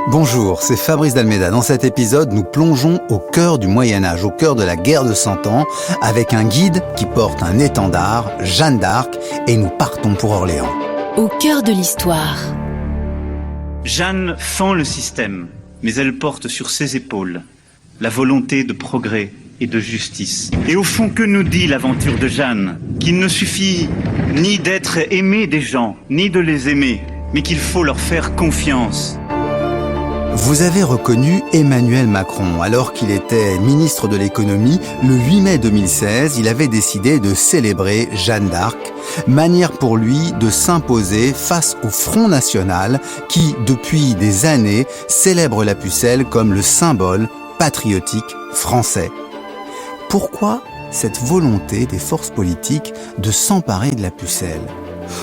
Bonjour, c'est Fabrice Dalméda. Dans cet épisode, nous plongeons au cœur du Moyen-Âge, au cœur de la guerre de 100 ans, avec un guide qui porte un étendard, Jeanne d'Arc, et nous partons pour Orléans. Au cœur de l'histoire. Jeanne fend le système, mais elle porte sur ses épaules la volonté de progrès et de justice. Et au fond, que nous dit l'aventure de Jeanne? Qu'il ne suffit ni d'être aimé des gens, ni de les aimer, mais qu'il faut leur faire confiance. Vous avez reconnu Emmanuel Macron. Alors qu'il était ministre de l'économie, le 8 mai 2016, il avait décidé de célébrer Jeanne d'Arc, manière pour lui de s'imposer face au Front National qui, depuis des années, célèbre la pucelle comme le symbole patriotique français. Pourquoi cette volonté des forces politiques de s'emparer de la pucelle ?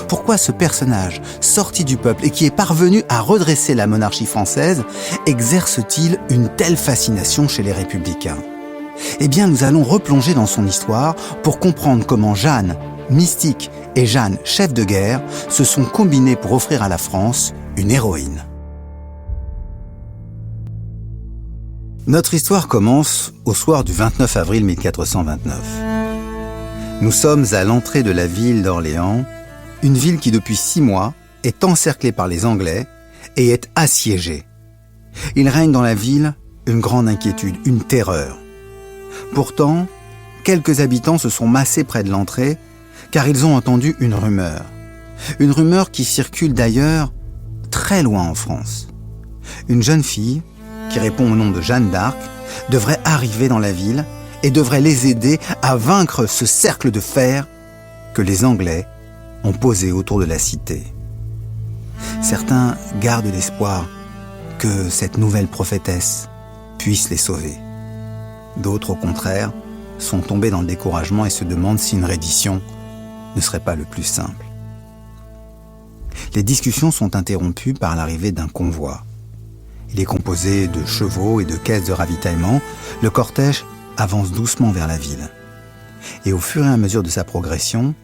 Pourquoi ce personnage, sorti du peuple et qui est parvenu à redresser la monarchie française, exerce-t-il une telle fascination chez les républicains ? Eh bien, nous allons replonger dans son histoire pour comprendre comment Jeanne, mystique, et Jeanne, chef de guerre, se sont combinés pour offrir à la France une héroïne. Notre histoire commence au soir du 29 avril 1429. Nous sommes à l'entrée de la ville d'Orléans, une ville qui depuis 6 mois est encerclée par les Anglais et est assiégée. Il règne dans la ville une grande inquiétude, une terreur. Pourtant, quelques habitants se sont massés près de l'entrée car ils ont entendu une rumeur. Une rumeur qui circule d'ailleurs très loin en France. Une jeune fille, qui répond au nom de Jeanne d'Arc, devrait arriver dans la ville et devrait les aider à vaincre ce cercle de fer que les Anglais ont posé autour de la cité. Certains gardent l'espoir que cette nouvelle prophétesse puisse les sauver. D'autres, au contraire, sont tombés dans le découragement et se demandent si une reddition ne serait pas le plus simple. Les discussions sont interrompues par l'arrivée d'un convoi. Il est composé de chevaux et de caisses de ravitaillement. Le cortège avance doucement vers la ville. Et au fur et à mesure de sa progression,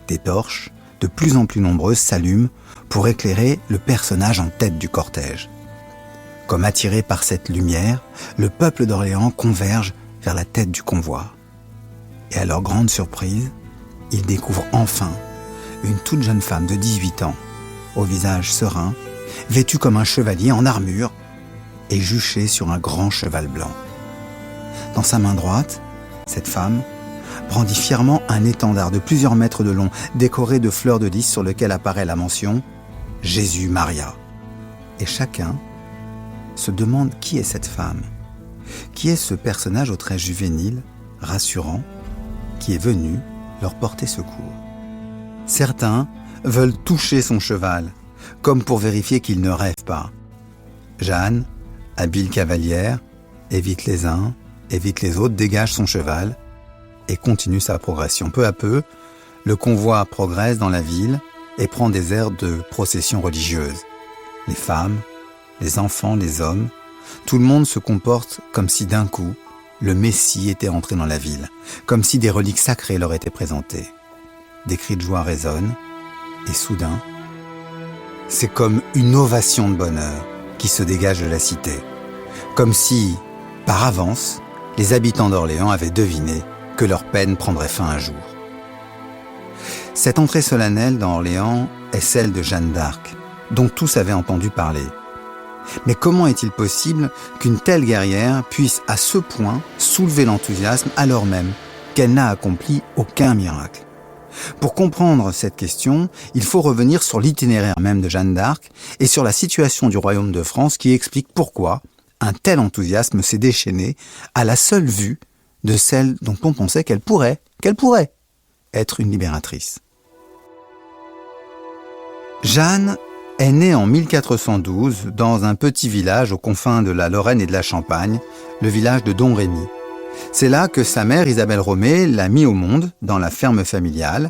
des torches, de plus en plus nombreuses, s'allument pour éclairer le personnage en tête du cortège. Comme attiré par cette lumière, le peuple d'Orléans converge vers la tête du convoi. Et à leur grande surprise, ils découvrent enfin une toute jeune femme de 18 ans, au visage serein, vêtue comme un chevalier en armure et juchée sur un grand cheval blanc. Dans sa main droite, cette femme brandit fièrement un étendard de plusieurs mètres de long, décoré de fleurs de lys sur lequel apparaît la mention « Jésus-Maria ». Et chacun se demande qui est cette femme, qui est ce personnage au trait juvénile, rassurant, qui est venu leur porter secours. Certains veulent toucher son cheval, comme pour vérifier qu'il ne rêve pas. Jeanne, habile cavalière, évite les uns, évite les autres, dégage son cheval et continue sa progression. Peu à peu, le convoi progresse dans la ville et prend des airs de procession religieuse. Les femmes, les enfants, les hommes, tout le monde se comporte comme si d'un coup, le Messie était entré dans la ville, comme si des reliques sacrées leur étaient présentées. Des cris de joie résonnent et soudain, c'est comme une ovation de bonheur qui se dégage de la cité. Comme si, par avance, les habitants d'Orléans avaient deviné que leur peine prendrait fin un jour. Cette entrée solennelle dans Orléans est celle de Jeanne d'Arc, dont tous avaient entendu parler. Mais comment est-il possible qu'une telle guerrière puisse à ce point soulever l'enthousiasme alors même qu'elle n'a accompli aucun miracle ? Pour comprendre cette question, il faut revenir sur l'itinéraire même de Jeanne d'Arc et sur la situation du royaume de France qui explique pourquoi un tel enthousiasme s'est déchaîné à la seule vue de celle dont on pensait qu'elle pourrait être une libératrice. Jeanne est née en 1412 dans un petit village aux confins de la Lorraine et de la Champagne, le village de Domrémy. C'est là que sa mère Isabelle Romée l'a mis au monde dans la ferme familiale,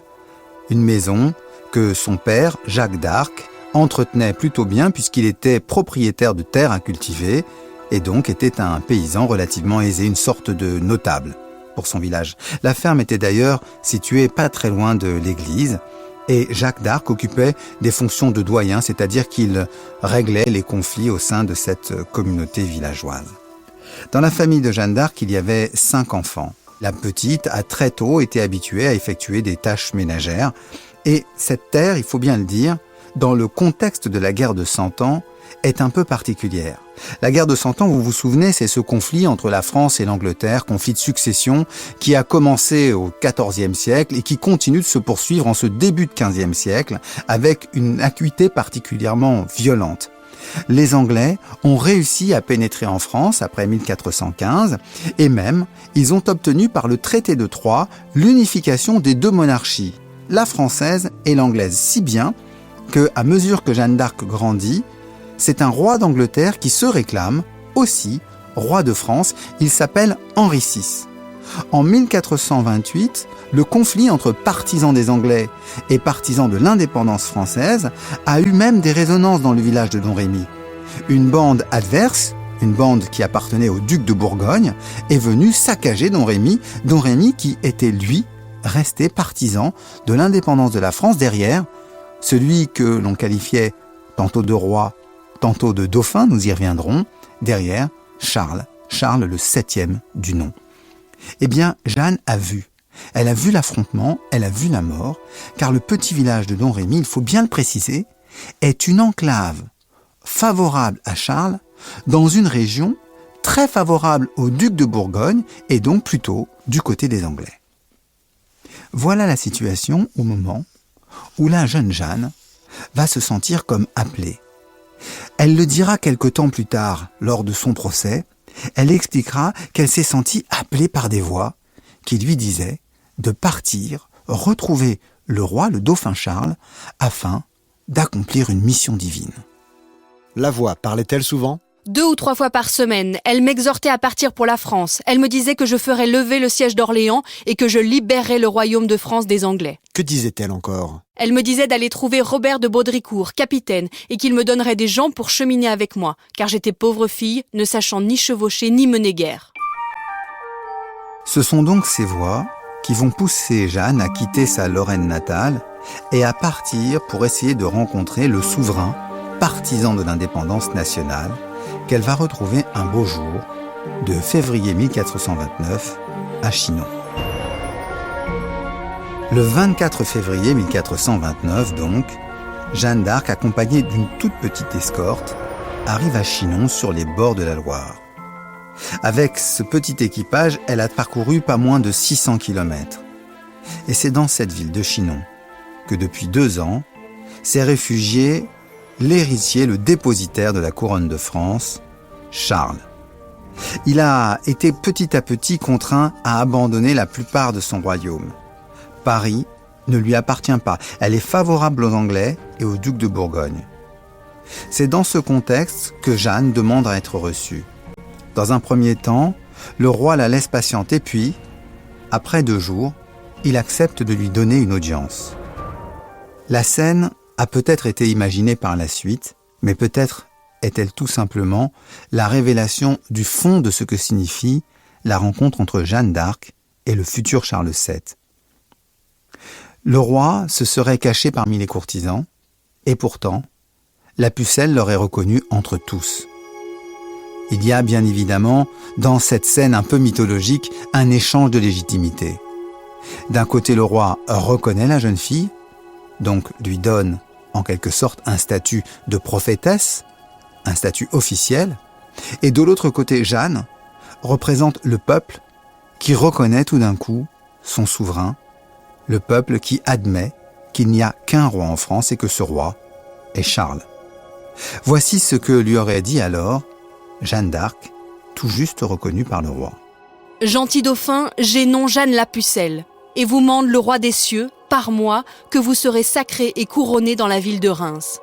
une maison que son père Jacques d'Arc entretenait plutôt bien puisqu'il était propriétaire de terres à cultiver et donc était un paysan relativement aisé, une sorte de notable pour son village. La ferme était d'ailleurs située pas très loin de l'église Et Jacques d'Arc occupait des fonctions de doyen, c'est-à-dire qu'il réglait les conflits au sein de cette communauté villageoise. Dans la famille de Jeanne d'Arc, il y avait 5 enfants. La petite a très tôt été habituée à effectuer des tâches ménagères. Et cette terre, il faut bien le dire, dans le contexte de la guerre de 100 ans, est un peu particulière. La guerre de 100 ans, vous vous souvenez, c'est ce conflit entre la France et l'Angleterre, conflit de succession qui a commencé au XIVe siècle et qui continue de se poursuivre en ce début de XVe siècle avec une acuité particulièrement violente. Les Anglais ont réussi à pénétrer en France après 1415 et même ils ont obtenu par le traité de Troyes l'unification des 2 monarchies, la française et l'anglaise, si bien que, à mesure que Jeanne d'Arc grandit, c'est un roi d'Angleterre qui se réclame aussi roi de France. Il s'appelle Henri VI. En 1428, le conflit entre partisans des Anglais et partisans de l'indépendance française a eu même des résonances dans le village de Domrémy. Une bande adverse, une bande qui appartenait au duc de Bourgogne, est venue saccager Domrémy qui était, lui, resté partisan de l'indépendance de la France derrière celui que l'on qualifiait tantôt de roi, tantôt de dauphin, nous y reviendrons, derrière Charles le 7e du nom. Eh bien, Jeanne a vu. Elle a vu l'affrontement, elle a vu la mort, car le petit village de Domrémy, il faut bien le préciser, est une enclave favorable à Charles dans une région très favorable au duc de Bourgogne et donc plutôt du côté des Anglais. Voilà la situation au moment où la jeune Jeanne va se sentir comme appelée. Elle le dira quelque temps plus tard, lors de son procès. Elle expliquera qu'elle s'est sentie appelée par des voix qui lui disaient de partir, retrouver le roi, le dauphin Charles, afin d'accomplir une mission divine. La voix parlait-elle souvent ? 2 ou 3 fois par semaine, elle m'exhortait à partir pour la France. Elle me disait que je ferais lever le siège d'Orléans et que je libérerais le royaume de France des Anglais. Que disait-elle encore ? Elle me disait d'aller trouver Robert de Baudricourt, capitaine, et qu'il me donnerait des gens pour cheminer avec moi, car j'étais pauvre fille, ne sachant ni chevaucher ni mener guerre. Ce sont donc ces voix qui vont pousser Jeanne à quitter sa Lorraine natale et à partir pour essayer de rencontrer le souverain, partisan de l'indépendance nationale, qu'elle va retrouver un beau jour de février 1429 à Chinon. Le 24 février 1429, donc, Jeanne d'Arc, accompagnée d'une toute petite escorte, arrive à Chinon sur les bords de la Loire. Avec ce petit équipage, elle a parcouru pas moins de 600 km. Et c'est dans cette ville de Chinon que depuis 2 ans, s'est réfugié l'héritier, le dépositaire de la couronne de France, Charles. Il a été petit à petit contraint à abandonner la plupart de son royaume. Paris ne lui appartient pas. Elle est favorable aux Anglais et au duc de Bourgogne. C'est dans ce contexte que Jeanne demande à être reçue. Dans un premier temps, le roi la laisse patienter, puis, après 2 jours, il accepte de lui donner une audience. La scène a peut-être été imaginée par la suite, mais peut-être est-elle tout simplement la révélation du fond de ce que signifie la rencontre entre Jeanne d'Arc et le futur Charles VII. Le roi se serait caché parmi les courtisans, et pourtant, la pucelle l'aurait reconnu entre tous. Il y a bien évidemment, dans cette scène un peu mythologique, un échange de légitimité. D'un côté, le roi reconnaît la jeune fille, donc lui donne en quelque sorte un statut de prophétesse, un statut officiel, et de l'autre côté, Jeanne représente le peuple qui reconnaît tout d'un coup son souverain, le peuple qui admet qu'il n'y a qu'un roi en France et que ce roi est Charles. Voici ce que lui aurait dit alors Jeanne d'Arc, tout juste reconnue par le roi. « Gentil dauphin, j'ai nom Jeanne la Pucelle, et vous mande le roi des cieux, par moi, que vous serez sacré et couronné dans la ville de Reims.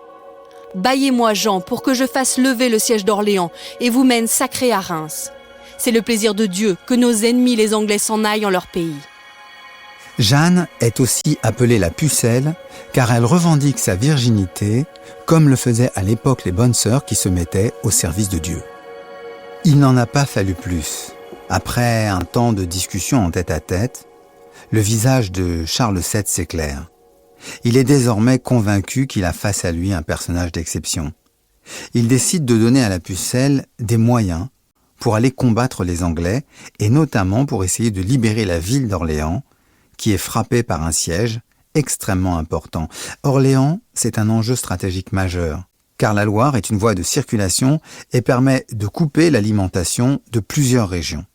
Baillez-moi Jean pour que je fasse lever le siège d'Orléans et vous mène sacré à Reims. C'est le plaisir de Dieu que nos ennemis les Anglais s'en aillent en leur pays. » Jeanne est aussi appelée la Pucelle car elle revendique sa virginité comme le faisaient à l'époque les bonnes sœurs qui se mettaient au service de Dieu. Il n'en a pas fallu plus. Après un temps de discussion en tête-à-tête, le visage de Charles VII s'éclaire. Il est désormais convaincu qu'il a face à lui un personnage d'exception. Il décide de donner à la Pucelle des moyens pour aller combattre les Anglais et notamment pour essayer de libérer la ville d'Orléans qui est frappée par un siège extrêmement important. Orléans, c'est un enjeu stratégique majeur car la Loire est une voie de circulation et permet de couper l'alimentation de plusieurs régions.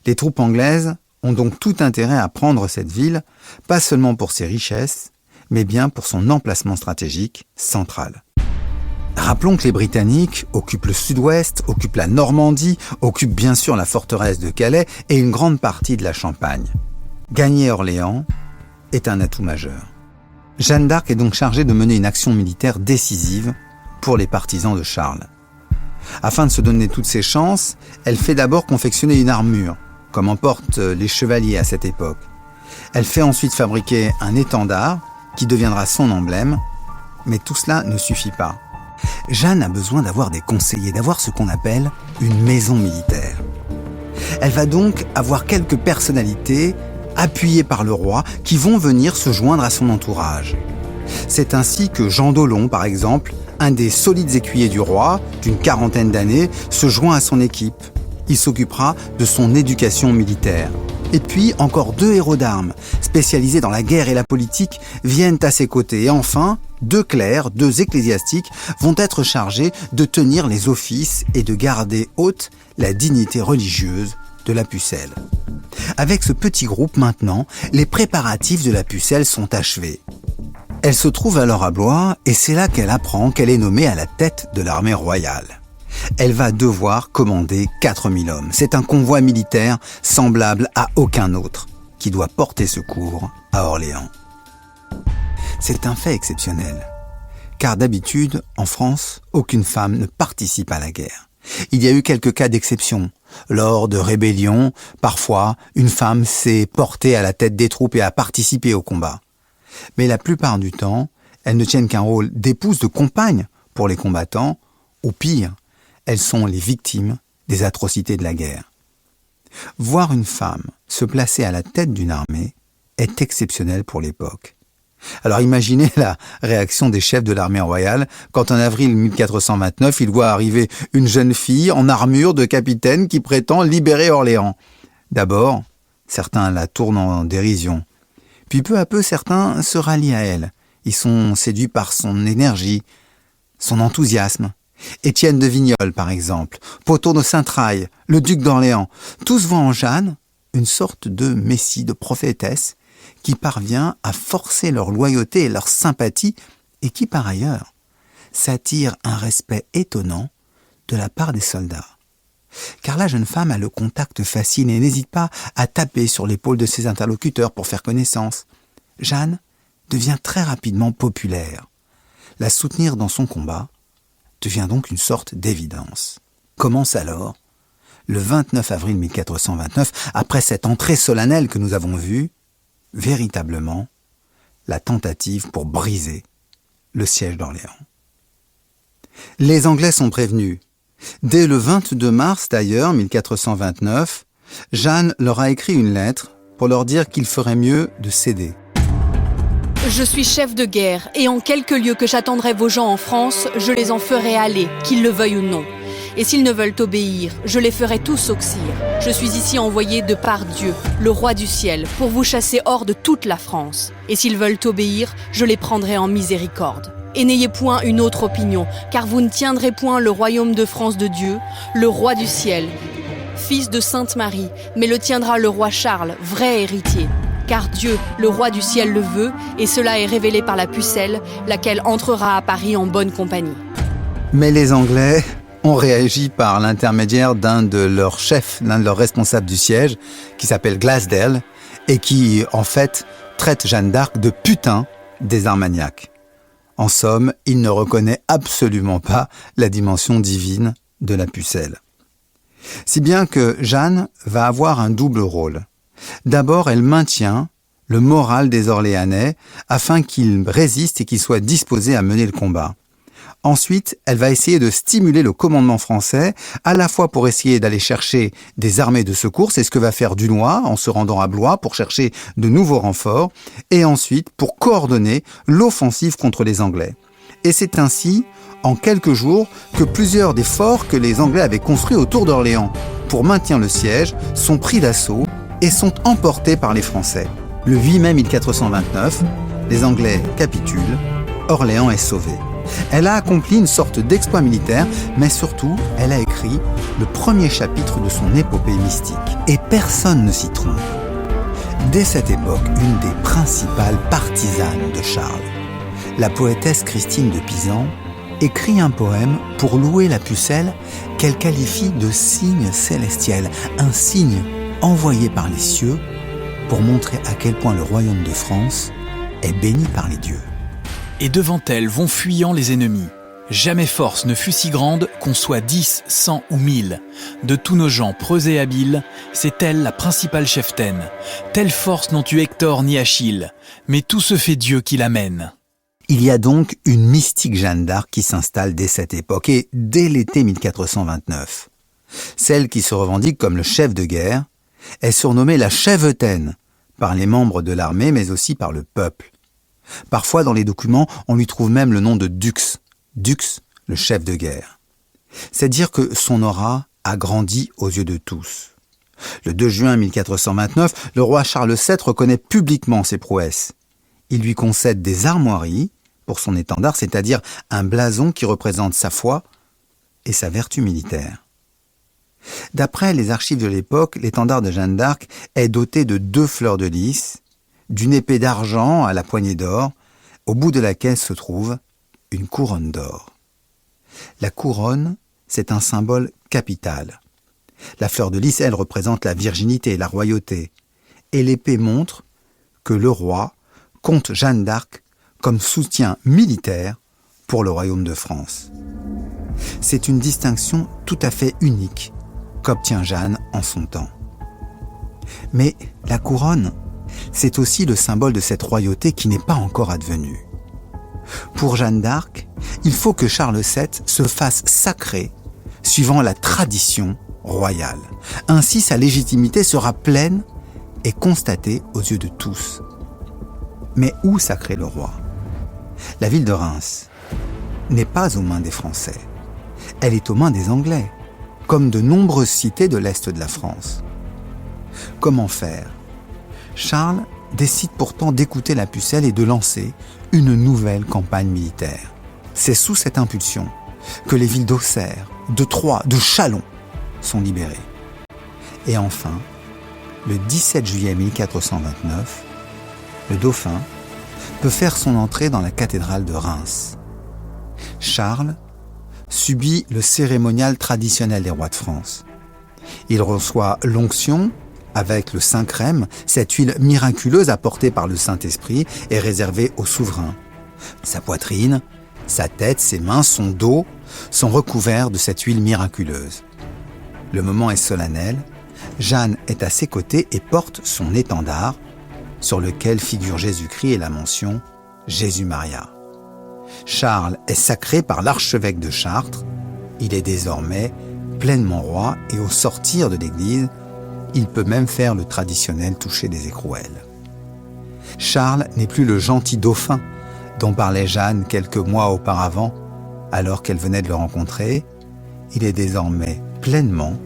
Les troupes anglaises ont donc tout intérêt à prendre cette ville, pas seulement pour ses richesses, mais bien pour son emplacement stratégique central. Rappelons que les Britanniques occupent le sud-ouest, occupent la Normandie, occupent bien sûr la forteresse de Calais et une grande partie de la Champagne. Gagner Orléans est un atout majeur. Jeanne d'Arc est donc chargée de mener une action militaire décisive pour les partisans de Charles. Afin de se donner toutes ses chances, elle fait d'abord confectionner une armure, comme en portent les chevaliers à cette époque. Elle fait ensuite fabriquer un étendard qui deviendra son emblème, mais tout cela ne suffit pas. Jeanne a besoin d'avoir des conseillers, d'avoir ce qu'on appelle une maison militaire. Elle va donc avoir quelques personnalités appuyées par le roi qui vont venir se joindre à son entourage. C'est ainsi que Jean d'Aulon, par exemple, un des solides écuyers du roi, d'une quarantaine d'années, se joint à son équipe. Il s'occupera de son éducation militaire. Et puis, encore 2 héros d'armes, spécialisés dans la guerre et la politique, viennent à ses côtés. Et enfin, 2 clercs, 2 ecclésiastiques, vont être chargés de tenir les offices et de garder haute la dignité religieuse de la Pucelle. Avec ce petit groupe maintenant, les préparatifs de la Pucelle sont achevés. Elle se trouve alors à Blois et c'est là qu'elle apprend qu'elle est nommée à la tête de l'armée royale. Elle va devoir commander 4000 hommes. C'est un convoi militaire semblable à aucun autre qui doit porter secours à Orléans. C'est un fait exceptionnel, car d'habitude, en France, aucune femme ne participe à la guerre. Il y a eu quelques cas d'exception. Lors de rébellions, parfois, une femme s'est portée à la tête des troupes et a participé au combat. Mais la plupart du temps, elles ne tiennent qu'un rôle d'épouse, de compagne pour les combattants, ou pire, elles sont les victimes des atrocités de la guerre. Voir une femme se placer à la tête d'une armée est exceptionnel pour l'époque. Alors imaginez la réaction des chefs de l'armée royale quand en avril 1429, ils voient arriver une jeune fille en armure de capitaine qui prétend libérer Orléans. D'abord, certains la tournent en dérision. Puis peu à peu, certains se rallient à elle. Ils sont séduits par son énergie, son enthousiasme. Étienne de Vignolles, par exemple, Potton de Saint-Traille, le duc d'Orléans, tous voient en Jeanne une sorte de messie, de prophétesse, qui parvient à forcer leur loyauté et leur sympathie, et qui, par ailleurs, s'attire un respect étonnant de la part des soldats. Car la jeune femme a le contact facile et n'hésite pas à taper sur l'épaule de ses interlocuteurs pour faire connaissance. Jeanne devient très rapidement populaire. La soutenir dans son combat devient donc une sorte d'évidence. Commence alors, le 29 avril 1429, après cette entrée solennelle que nous avons vue, véritablement, la tentative pour briser le siège d'Orléans. Les Anglais sont prévenus. Dès le 22 mars d'ailleurs, 1429, Jeanne leur a écrit une lettre pour leur dire qu'il ferait mieux de céder. Je suis chef de guerre, et en quelque lieu que j'attendrai vos gens en France, je les en ferai aller, qu'ils le veuillent ou non. Et s'ils ne veulent obéir, je les ferai tous oxyre. Je suis ici envoyé de par Dieu, le roi du ciel, pour vous chasser hors de toute la France. Et s'ils veulent obéir, je les prendrai en miséricorde. Et n'ayez point une autre opinion, car vous ne tiendrez point le royaume de France de Dieu, le roi du ciel, fils de Sainte Marie, mais le tiendra le roi Charles, vrai héritier. Car Dieu, le roi du ciel, le veut, et cela est révélé par la Pucelle, laquelle entrera à Paris en bonne compagnie. Mais les Anglais ont réagi par l'intermédiaire d'un de leurs chefs, l'un de leurs responsables du siège, qui s'appelle Glasdale, et qui, en fait, traite Jeanne d'Arc de putain des Armagnacs. En somme, il ne reconnaît absolument pas la dimension divine de la Pucelle. Si bien que Jeanne va avoir un double rôle. D'abord, elle maintient le moral des Orléanais afin qu'ils résistent et qu'ils soient disposés à mener le combat. Ensuite, elle va essayer de stimuler le commandement français, à la fois pour essayer d'aller chercher des armées de secours, c'est ce que va faire Dunois en se rendant à Blois pour chercher de nouveaux renforts, et ensuite pour coordonner l'offensive contre les Anglais. Et c'est ainsi, en quelques jours, que plusieurs des forts que les Anglais avaient construits autour d'Orléans pour maintenir le siège sont pris d'assaut et sont emportés par les Français. Le 8 mai 1429, les Anglais capitulent, Orléans est sauvé. Elle a accompli une sorte d'exploit militaire, mais surtout, elle a écrit le premier chapitre de son épopée mystique. Et personne ne s'y trompe. Dès cette époque, une des principales partisanes de Charles, la poétesse Christine de Pisan, écrit un poème pour louer la pucelle qu'elle qualifie de signe célestiel, un signe envoyé par les cieux pour montrer à quel point le royaume de France est béni par les dieux. Et devant elle vont fuyant les ennemis. Jamais force ne fut si grande qu'on soit 10, 100 ou 1000. De tous nos gens preux et habiles, c'est elle la principale cheftaine. Telle force n'ont eu Hector ni Achille, mais tout se fait Dieu qui l'amène. Il y a donc une mystique Jeanne d'Arc qui s'installe dès cette époque et dès l'été 1429. Celle qui se revendique comme le chef de guerre est surnommée la Chèvetaine par les membres de l'armée mais aussi par le peuple. Parfois, dans les documents, on lui trouve même le nom de Dux. Dux, le chef de guerre. C'est dire que son aura a grandi aux yeux de tous. Le 2 juin 1429, le roi Charles VII reconnaît publiquement ses prouesses. Il lui concède des armoiries pour son étendard, c'est-à-dire un blason qui représente sa foi et sa vertu militaire. D'après les archives de l'époque, l'étendard de Jeanne d'Arc est doté de 2 fleurs de lys, d'une épée d'argent à la poignée d'or, au bout de laquelle se trouve une couronne d'or. La couronne, c'est un symbole capital. La fleur de lys, elle, représente la virginité, la royauté. Et l'épée montre que le roi compte Jeanne d'Arc comme soutien militaire pour le royaume de France. C'est une distinction tout à fait unique qu'obtient Jeanne en son temps. Mais la couronne, c'est aussi le symbole de cette royauté qui n'est pas encore advenue. Pour Jeanne d'Arc, il faut que Charles VII se fasse sacrer suivant la tradition royale. Ainsi, sa légitimité sera pleine et constatée aux yeux de tous. Mais où sacrer le roi ? La ville de Reims n'est pas aux mains des Français. Elle est aux mains des Anglais, comme de nombreuses cités de l'Est de la France. Comment faire ? Charles décide pourtant d'écouter la pucelle et de lancer une nouvelle campagne militaire. C'est sous cette impulsion que les villes d'Auxerre, de Troyes, de Châlons sont libérées. Et enfin, le 17 juillet 1429, le dauphin peut faire son entrée dans la cathédrale de Reims. Charles subit le cérémonial traditionnel des rois de France. Il reçoit l'onction avec le Saint-Crème, cette huile miraculeuse apportée par le Saint-Esprit est réservée au souverain. Sa poitrine, sa tête, ses mains, son dos sont recouverts de cette huile miraculeuse. Le moment est solennel. Jeanne est à ses côtés et porte son étendard, sur lequel figure Jésus-Christ et la mention « Jésus-Maria ». Charles est sacré par l'archevêque de Chartres. Il est désormais pleinement roi et au sortir de l'église, il peut même faire le traditionnel toucher des écrouelles. Charles n'est plus le gentil dauphin dont parlait Jeanne quelques mois auparavant, alors qu'elle venait de le rencontrer. Il est désormais pleinement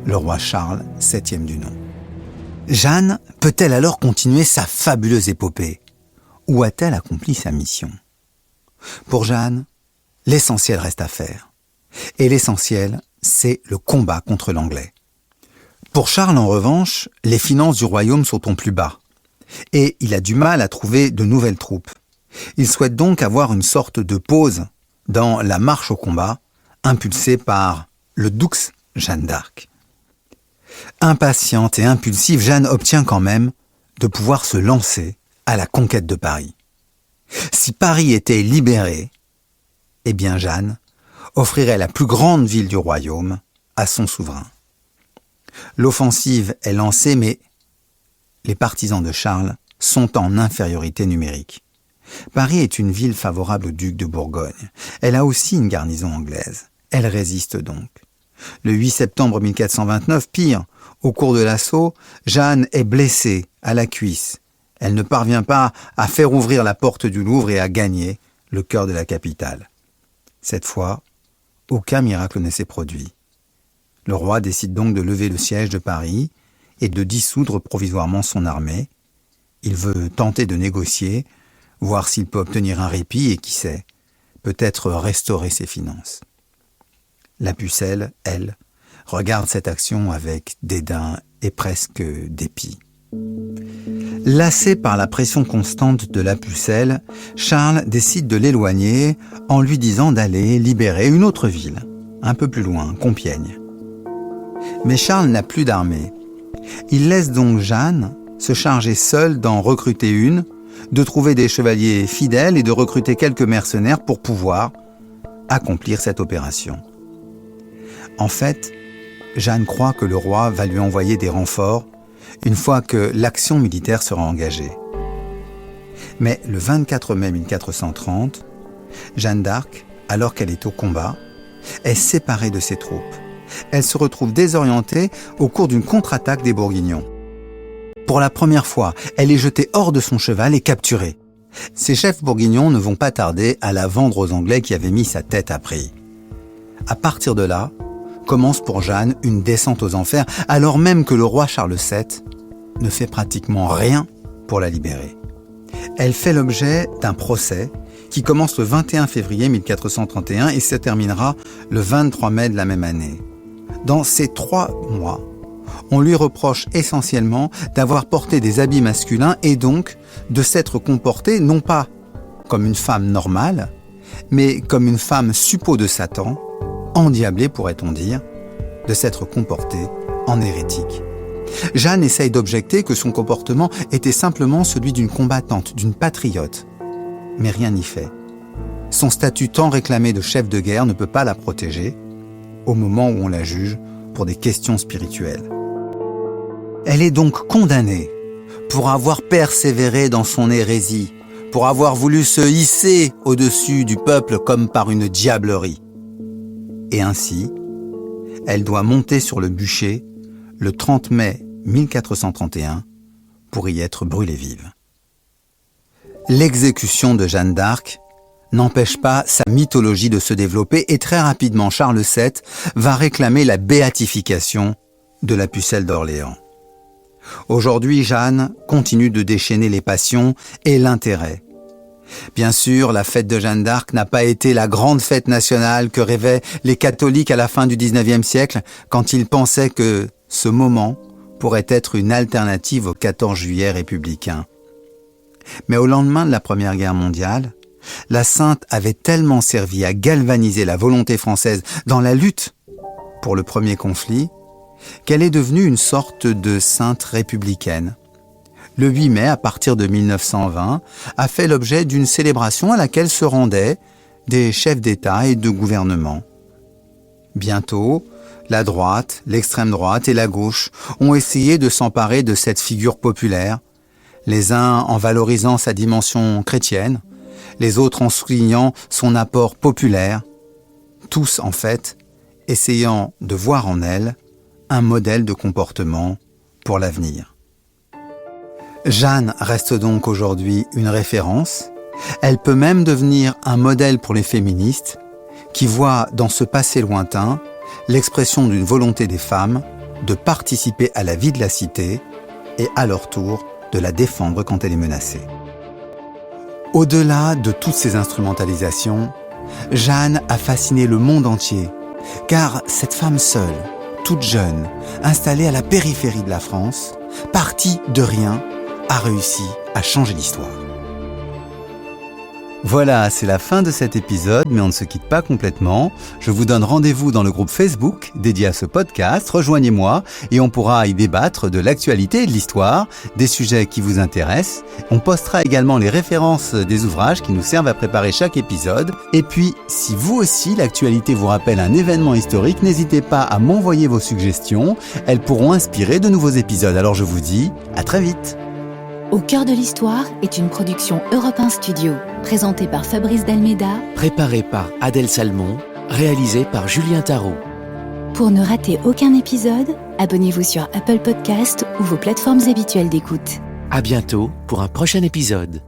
le roi Charles, 7e du nom. Jeanne peut-elle alors continuer sa fabuleuse épopée ? Ou a-t-elle accompli sa mission ? Pour Jeanne, l'essentiel reste à faire. Et l'essentiel, c'est le combat contre l'anglais. Pour Charles, en revanche, les finances du royaume sont au plus bas. Et il a du mal à trouver de nouvelles troupes. Il souhaite donc avoir une sorte de pause dans la marche au combat, impulsée par le Dux Jeanne d'Arc. Impatiente et impulsive, Jeanne obtient quand même de pouvoir se lancer à la conquête de Paris. Si Paris était libéré, eh bien Jeanne offrirait la plus grande ville du royaume à son souverain. L'offensive est lancée, mais les partisans de Charles sont en infériorité numérique. Paris est une ville favorable au duc de Bourgogne. Elle a aussi une garnison anglaise. Elle résiste donc. Le 8 septembre 1429, pire, au cours de l'assaut, Jeanne est blessée à la cuisse. Elle ne parvient pas à faire ouvrir la porte du Louvre et à gagner le cœur de la capitale. Cette fois, aucun miracle ne s'est produit. Le roi décide donc de lever le siège de Paris et de dissoudre provisoirement son armée. Il veut tenter de négocier, voir s'il peut obtenir un répit et, qui sait, peut-être restaurer ses finances. La Pucelle, elle, regarde cette action avec dédain et presque dépit. Lassé par la pression constante de la Pucelle, Charles décide de l'éloigner en lui disant d'aller libérer une autre ville, un peu plus loin, Compiègne. Mais Charles n'a plus d'armée. Il laisse donc Jeanne se charger seule d'en recruter une, de trouver des chevaliers fidèles et de recruter quelques mercenaires pour pouvoir accomplir cette opération. En fait, Jeanne croit que le roi va lui envoyer des renforts une fois que l'action militaire sera engagée. Mais le 24 mai 1430, Jeanne d'Arc, alors qu'elle est au combat, est séparée de ses troupes. Elle se retrouve désorientée au cours d'une contre-attaque des Bourguignons. Pour la première fois, elle est jetée hors de son cheval et capturée. Ses chefs bourguignons ne vont pas tarder à la vendre aux Anglais qui avaient mis sa tête à prix. À partir de là, commence pour Jeanne une descente aux enfers, alors même que le roi Charles VII ne fait pratiquement rien pour la libérer. Elle fait l'objet d'un procès qui commence le 21 février 1431 et se terminera le 23 mai de la même année. Dans ces 3 mois, on lui reproche essentiellement d'avoir porté des habits masculins et donc de s'être comportée non pas comme une femme normale, mais comme une femme suppôt de Satan, endiablée pourrait-on dire, de s'être comportée en hérétique. Jeanne essaye d'objecter que son comportement était simplement celui d'une combattante, d'une patriote. Mais rien n'y fait. Son statut tant réclamé de chef de guerre ne peut pas la protéger au moment où on la juge pour des questions spirituelles. Elle est donc condamnée pour avoir persévéré dans son hérésie, pour avoir voulu se hisser au-dessus du peuple comme par une diablerie. Et ainsi, elle doit monter sur le bûcher le 30 mai 1431 pour y être brûlée vive. L'exécution de Jeanne d'Arc n'empêche pas sa mythologie de se développer et très rapidement Charles VII va réclamer la béatification de la Pucelle d'Orléans. Aujourd'hui, Jeanne continue de déchaîner les passions et l'intérêt. Bien sûr, la fête de Jeanne d'Arc n'a pas été la grande fête nationale que rêvaient les catholiques à la fin du XIXe siècle quand ils pensaient que ce moment pourrait être une alternative au 14 juillet républicain. Mais au lendemain de la Première Guerre mondiale, la sainte avait tellement servi à galvaniser la volonté française dans la lutte pour le premier conflit qu'elle est devenue une sorte de sainte républicaine. Le 8 mai, à partir de 1920, a fait l'objet d'une célébration à laquelle se rendaient des chefs d'État et de gouvernement. Bientôt, la droite, l'extrême droite et la gauche ont essayé de s'emparer de cette figure populaire, les uns en valorisant sa dimension chrétienne, les autres en soulignant son apport populaire, tous en fait essayant de voir en elle un modèle de comportement pour l'avenir. Jeanne reste donc aujourd'hui une référence. Elle peut même devenir un modèle pour les féministes qui voient dans ce passé lointain l'expression d'une volonté des femmes de participer à la vie de la cité et à leur tour de la défendre quand elle est menacée. Au-delà de toutes ces instrumentalisations, Jeanne a fasciné le monde entier, car cette femme seule, toute jeune, installée à la périphérie de la France, partie de rien, a réussi à changer l'histoire. Voilà, c'est la fin de cet épisode, mais on ne se quitte pas complètement. Je vous donne rendez-vous dans le groupe Facebook dédié à ce podcast. Rejoignez-moi et on pourra y débattre de l'actualité et de l'histoire, des sujets qui vous intéressent. On postera également les références des ouvrages qui nous servent à préparer chaque épisode. Et puis, si vous aussi, l'actualité vous rappelle un événement historique, n'hésitez pas à m'envoyer vos suggestions. Elles pourront inspirer de nouveaux épisodes. Alors je vous dis à très vite. Au cœur de l'histoire est une production Europe 1 Studio, présentée par Fabrice Dalméda, Préparé par Adèle Salmon, réalisé par Julien Tarot. Pour ne rater aucun épisode, abonnez-vous sur Apple Podcast ou vos plateformes habituelles d'écoute. À bientôt pour un prochain épisode.